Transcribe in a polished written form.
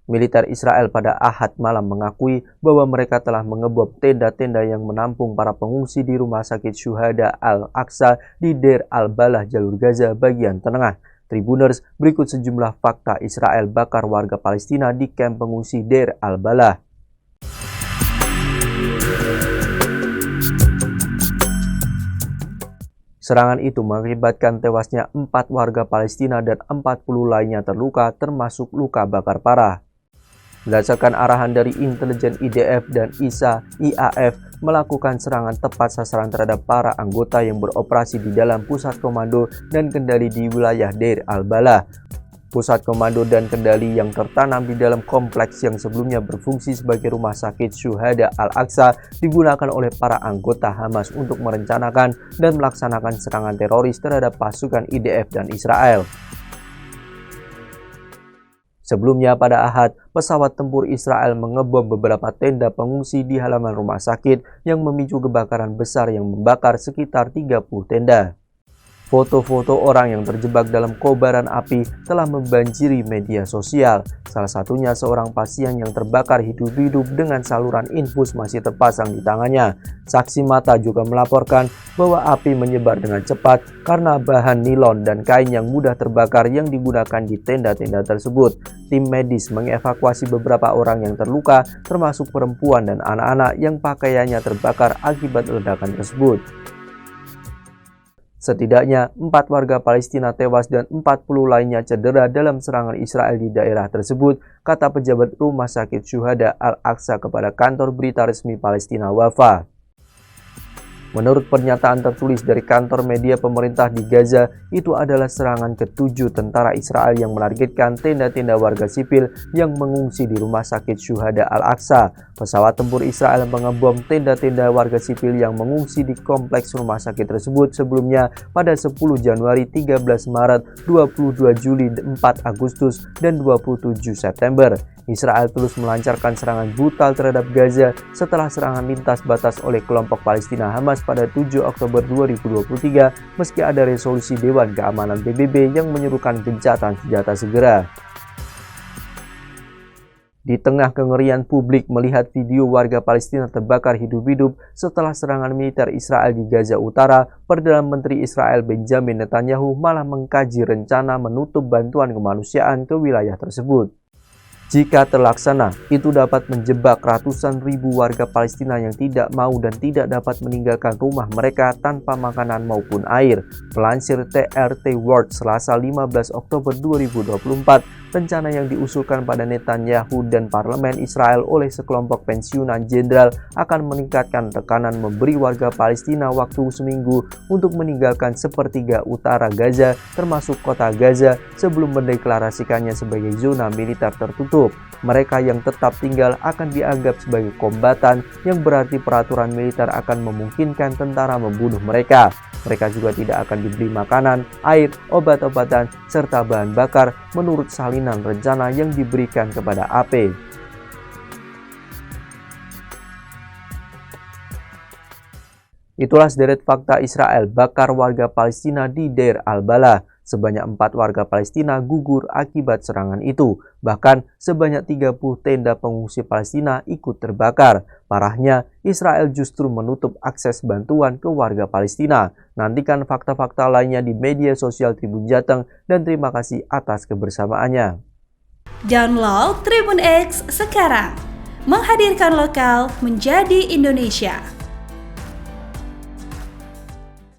Militer Israel pada Ahad malam mengakui bahwa mereka telah mengebom tenda-tenda yang menampung para pengungsi di Rumah Sakit Syuhada Al-Aqsa di Deir al-Balah, jalur Gaza bagian tengah. Tribuners, berikut sejumlah fakta Israel bakar warga Palestina di kamp pengungsi Deir al-Balah. Serangan itu mengakibatkan tewasnya 4 warga Palestina dan 40 lainnya terluka, termasuk luka bakar parah. Berdasarkan arahan dari intelijen IDF dan IAF melakukan serangan tepat sasaran terhadap para anggota yang beroperasi di dalam pusat komando dan kendali di wilayah Deir al-Balah. Pusat komando dan kendali yang tertanam di dalam kompleks yang sebelumnya berfungsi sebagai Rumah Sakit Syuhada Al-Aqsa digunakan oleh para anggota Hamas untuk merencanakan dan melaksanakan serangan teroris terhadap pasukan IDF dan Israel. Sebelumnya pada Ahad, pesawat tempur Israel mengebom beberapa tenda pengungsi di halaman rumah sakit yang memicu kebakaran besar yang membakar sekitar 30 tenda. Foto-foto orang yang terjebak dalam kobaran api telah membanjiri media sosial. Salah satunya seorang pasien yang terbakar hidup-hidup dengan saluran infus masih terpasang di tangannya. Saksi mata juga melaporkan bahwa api menyebar dengan cepat karena bahan nilon dan kain yang mudah terbakar yang digunakan di tenda-tenda tersebut. Tim medis mengevakuasi beberapa orang yang terluka, termasuk perempuan dan anak-anak yang pakaiannya terbakar akibat ledakan tersebut. Setidaknya 4 warga Palestina tewas dan 40 lainnya cedera dalam serangan Israel di daerah tersebut, kata pejabat Rumah Sakit Syuhada Al-Aqsa kepada kantor berita resmi Palestina Wafa. Menurut pernyataan tertulis dari kantor media pemerintah di Gaza, itu adalah serangan ke-7 tentara Israel yang menargetkan tenda-tenda warga sipil yang mengungsi di Rumah Sakit Syuhada Al-Aqsa. Pesawat tempur Israel mengebom tenda-tenda warga sipil yang mengungsi di kompleks rumah sakit tersebut sebelumnya pada 10 Januari, 13 Maret, 22 Juli, 4 Agustus, dan 27 September. Israel terus melancarkan serangan brutal terhadap Gaza setelah serangan lintas batas oleh kelompok Palestina Hamas pada 7 Oktober 2023, meski ada resolusi Dewan Keamanan PBB yang menyerukan gencatan senjata segera. Di tengah kengerian publik melihat video warga Palestina terbakar hidup-hidup setelah serangan militer Israel di Gaza Utara, Perdana Menteri Israel Benjamin Netanyahu malah mengkaji rencana menutup bantuan kemanusiaan ke wilayah tersebut. Jika terlaksana, itu dapat menjebak ratusan ribu warga Palestina yang tidak mau dan tidak dapat meninggalkan rumah mereka tanpa makanan maupun air. Pelansir TRT World Selasa 15 Oktober 2024, rencana yang diusulkan pada Netanyahu dan parlemen Israel oleh sekelompok pensiunan jenderal akan meningkatkan tekanan memberi warga Palestina waktu seminggu untuk meninggalkan sepertiga utara Gaza termasuk kota Gaza sebelum mendeklarasikannya sebagai zona militer tertutup. Mereka yang tetap tinggal akan dianggap sebagai kombatan, yang berarti peraturan militer akan memungkinkan tentara membunuh mereka. Mereka juga tidak akan diberi makanan, air, obat-obatan, serta bahan bakar menurut salinan rencana yang diberikan kepada AP. Itulah sederet fakta Israel bakar warga Palestina di Deir al-Balah. Sebanyak 4 warga Palestina gugur akibat serangan itu. Bahkan sebanyak 30 tenda pengungsi Palestina ikut terbakar. Parahnya, Israel justru menutup akses bantuan ke warga Palestina. Nantikan fakta-fakta lainnya di media sosial Tribun Jateng, dan terima kasih atas kebersamaannya. Download Tribun X sekarang, menghadirkan lokal menjadi Indonesia.